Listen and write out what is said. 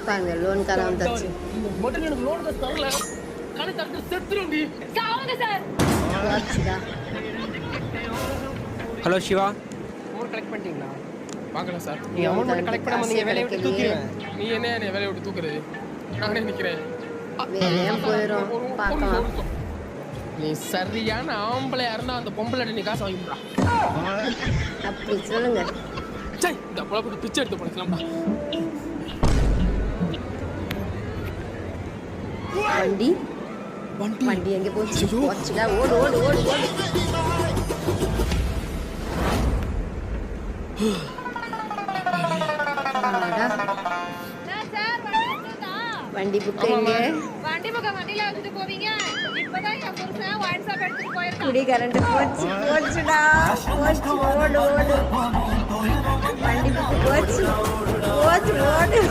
பாருங்க லோன்காரன் வந்தாச்சு. முதல்ல எனக்கு லோன் காசு தரல, கடை தட்டு செத்துருண்டி. சாவுங்க சார். வாட்சிடா. ஹலோ சிவா, அமௌண்ட் கலெக்ட் பண்ணிட்டீங்களா? வாங்கல சார். நீ நீ அமௌண்ட் வந்து கலெக்ட் பண்ணாம நீங்க காசே வேலையை விட்டு கிடைக்கலையே. தூக்குறேன். நீ என்ன வேலையை விட்டு தூக்குறது? நானே நிக்கிறேன். வேலையா போயிடும் பார்க்கலாம். நீ சரியான ஆம்பளையா இருந்தா அந்த பொம்பளை நீ காசு வாங்கிடுறா. அப்படி சொல்லுங்க. சை, இந்த பொழப்பு பிச்சை எடுத்து போடலாம்டா. வண்டி வண்டி எங்க போச்சு? போச்சுடா. ஓடு ஓடு ஓடு ஓடு. ஆடா. சார் வண்டி புக்கு எங்க? வண்டி பக்கம் வண்டியில வச்சுட்டு போவீங்க. இப்பதான் என் புருஷன் வாட்ஸ்அப் எடுத்துட்டு போயிருக்கான். குடி கரண்ட் போச்சு. போச்சுடா. போச்சு. ஓடு ஓடு. வண்டி புக்கு போச்சு. போச்சு ஓடு.